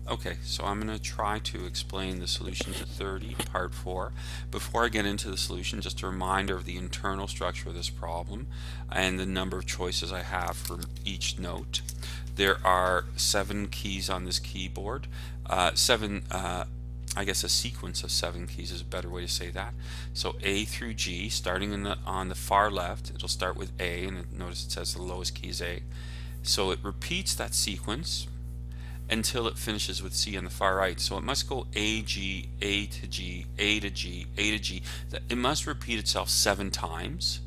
Okay, so I'm going to try to explain the solution to 30, part 4. Before I get into the solution, just a reminder of the internal structure of this problem and the number of choices I have for each note. There are 7 keys on this keyboard. I guess a sequence of 7 keys is a better way to say that. So A through G, starting on the far left, it'll start with A, and notice it says the lowest key is A. So it repeats that sequence until it finishes with C on the far right. So it must go A, G, A to G, A to G, A to G. It must repeat itself 7 times,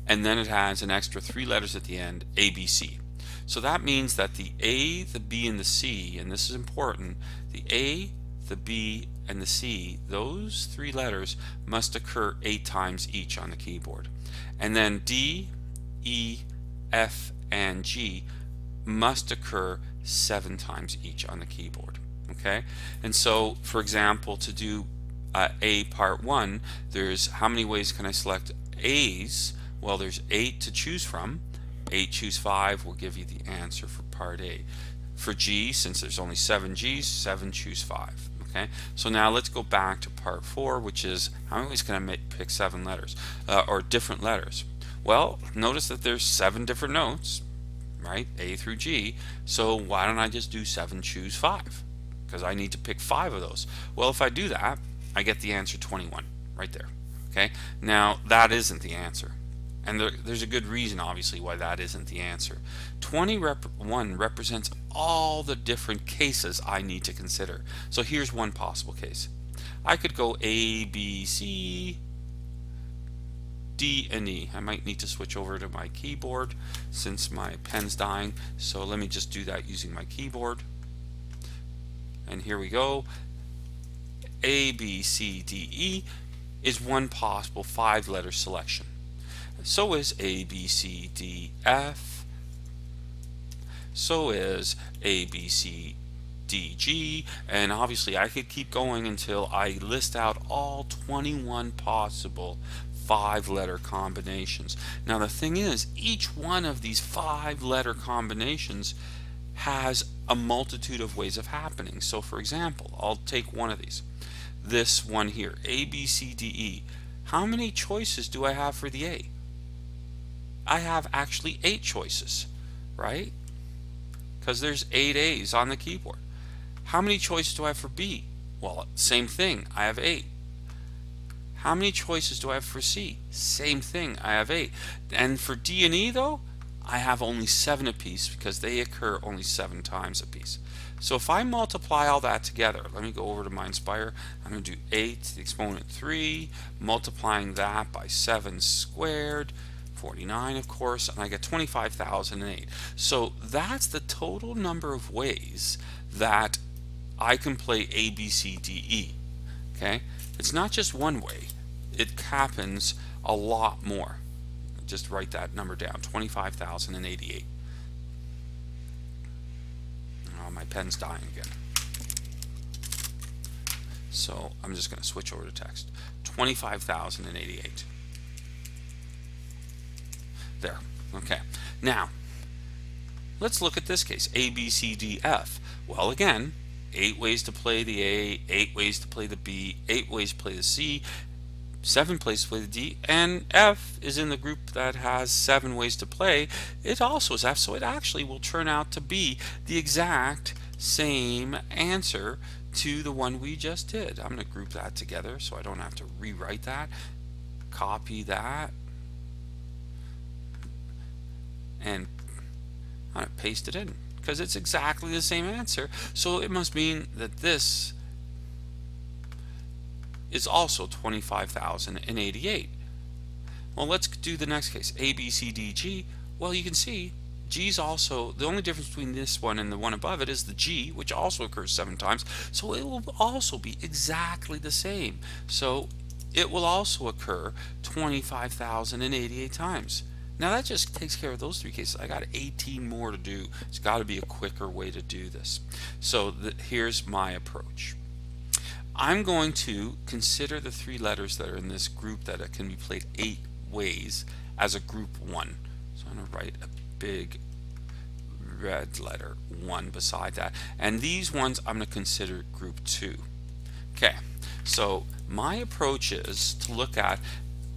and then it has an extra 3 letters at the end, A, B, C. So that means that the A, the B, and the C, and this is important, the A, the B, and the C, those 3 letters must occur 8 times each on the keyboard. And then D, E, F, and G must occur 7 times each on the keyboard. Okay, and so for example, to do A part 1, there's how many ways can I select A's? Well, there's 8 to choose from. 8 choose 5 will give you the answer for part A. For G, since there's only 7 G's, 7 choose 5. Okay, so now let's go back to part 4, which is how many ways can I pick 7 letters or different letters? Well, notice that there's 7 different notes, right? A through G. So why don't I just do 7 choose 5? Because I need to pick 5 of those. Well, if I do that, I get the answer 21 right there. Okay, now that isn't the answer, and there's a good reason obviously why that isn't the answer. 21 represents all the different cases I need to consider. So here's one possible case. I could go A, B, C, D, and E. I might need to switch over to my keyboard since my pen's dying, so let me just do that using my keyboard. And here we go. A, B, C, D, E is one possible 5-letter selection. So is A, B, C, D, F. So is A, B, C, D, G, and obviously I could keep going until I list out all 21 possible 5-letter combinations. Now the thing is, each one of these 5-letter combinations has a multitude of ways of happening. So for example, I'll take one of these. This one here, A, B, C, D, E. How many choices do I have for the A? I have actually 8 choices, right? Because there's 8 A's on the keyboard. How many choices do I have for B? Well, same thing, I have 8. How many choices do I have for C? Same thing, I have 8. And for D and E though, I have only 7 apiece because they occur only 7 times apiece. So if I multiply all that together, let me go over to my Inspire. I'm going to do 8 to the exponent 3, multiplying that by 7 squared, 49 of course, and I get 25,008. So that's the total number of ways that I can play A, B, C, D, E. Okay, it's not just one way, it happens a lot more. Just write that number down, 25,088. Oh, my pen's dying again. So I'm just going to switch over to text. 25,088. There. Okay. Now, let's look at this case. A, B, C, D, F. Well, again, 8 ways to play the A, 8 ways to play the B, 8 ways to play the C, 7 ways to play the D, and F is in the group that has 7 ways to play. It also is F, so it actually will turn out to be the exact same answer to the one we just did. I'm going to group that together so I don't have to rewrite that. Copy that. And I'm going to paste it in because it's exactly the same answer. So it must mean that this is also 25,088. Well, let's do the next case. A, B, C, D, G. Well, you can see G's also, the only difference between this one and the one above it is the G, which also occurs 7 times. So it will also be exactly the same. So it will also occur 25,088 times. Now that just takes care of those 3 cases. I got 18 more to do. It's got to be a quicker way to do this. So here's my approach. I'm going to consider the 3 letters that are in this group that can be played 8 ways as a group 1. So I'm going to write a big red letter 1 beside that. And these ones I'm going to consider group 2. Okay, so my approach is to look at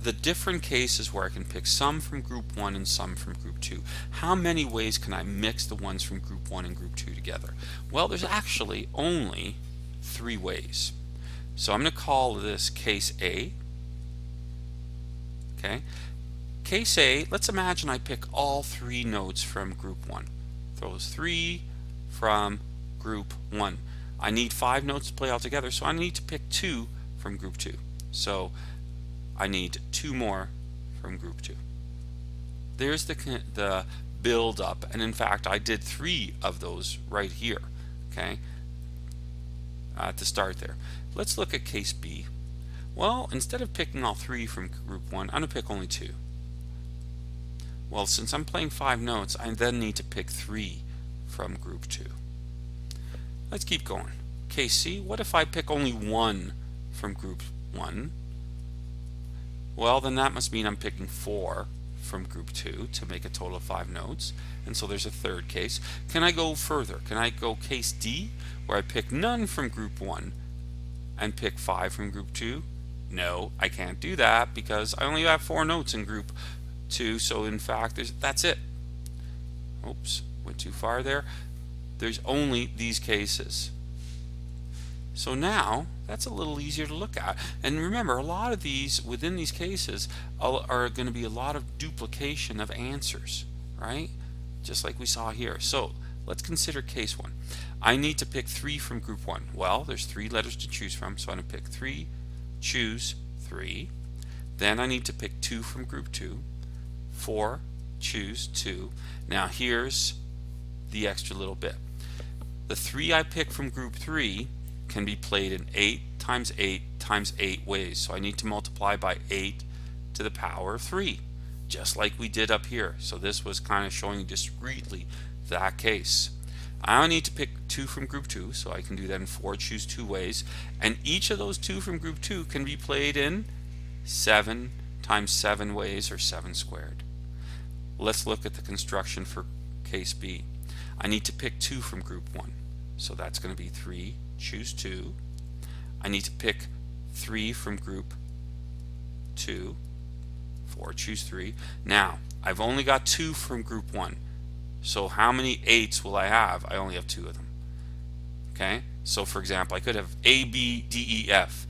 the different cases where I can pick some from group 1 and some from group 2. How many ways can I mix the ones from group 1 and group 2 together? Well, there's actually only 3 ways. So I'm going to call this case A. Okay, case A, let's imagine I pick all 3 notes from group 1. Those 3 from group 1. I need 5 notes to play all together, so I need to pick 2 from group 2. So I need 2 more from group 2. There's the build up, and in fact I did 3 of those right here, okay, to start there. Let's look at case B. Well, instead of picking all 3 from group 1, I'm going to pick only 2. Well, since I'm playing 5 notes, I then need to pick 3 from group 2. Let's keep going. Case C, what if I pick only 1 from group 1? Well, then that must mean I'm picking 4 from group 2 to make a total of 5 notes. And so there's a third case. Can I go further? Can I go case D, where I pick none from group 1 and pick 5 from group 2? No, I can't do that because I only have 4 notes in group 2, so in fact that's it. Oops, went too far there. There's only these cases. So now that's a little easier to look at. And remember, a lot of these, within these cases, are going to be a lot of duplication of answers, right? Just like we saw here. So let's consider case 1. I need to pick 3 from group 1. Well, there's 3 letters to choose from, so I'm going to pick 3, choose 3. Then I need to pick 2 from group 2, 4, choose 2. Now here's the extra little bit. The 3 I pick from group 3 can be played in 8 times 8 times 8 ways. So I need to multiply by 8 to the power of 3, just like we did up here. So this was kind of showing discretely that case. I need to pick 2 from group 2, so I can do that in 4 choose 2 ways. And each of those 2 from group 2 can be played in 7 times 7 ways, or 7 squared. Let's look at the construction for case B. I need to pick 2 from group 1, so that's going to be 3, choose 2. I need to pick 3 from group 2, 4, choose 3. Now, I've only got 2 from group 1, so how many 8s will I have? I only have 2 of them. Okay, so for example, I could have A, B, D, E, F.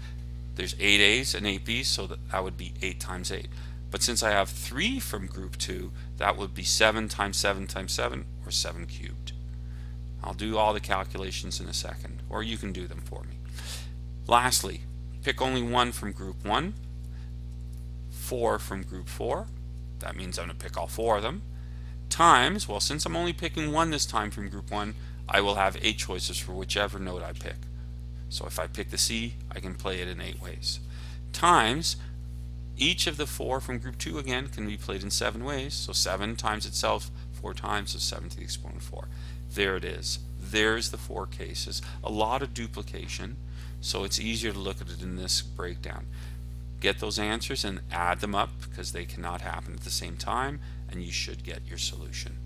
There's 8 A's and 8 B's, so that would be 8 times 8. But since I have 3 from group 2, that would be 7 times 7 times 7, or 7 cubed. I'll do all the calculations in a second, or you can do them for me. Lastly, pick only 1 from group 1, 4 from group 4. That means I'm going to pick all 4 of them. Times, well, since I'm only picking 1 this time from group 1, I will have 8 choices for whichever note I pick. So if I pick the C, I can play it in 8 ways. Times, each of the 4 from group 2 again can be played in 7 ways. So 7 times itself 4 times, so 7 to the exponent of 4. There it is. There's the 4 cases. A lot of duplication, so it's easier to look at it in this breakdown. Get those answers and add them up, because they cannot happen at the same time, and you should get your solution.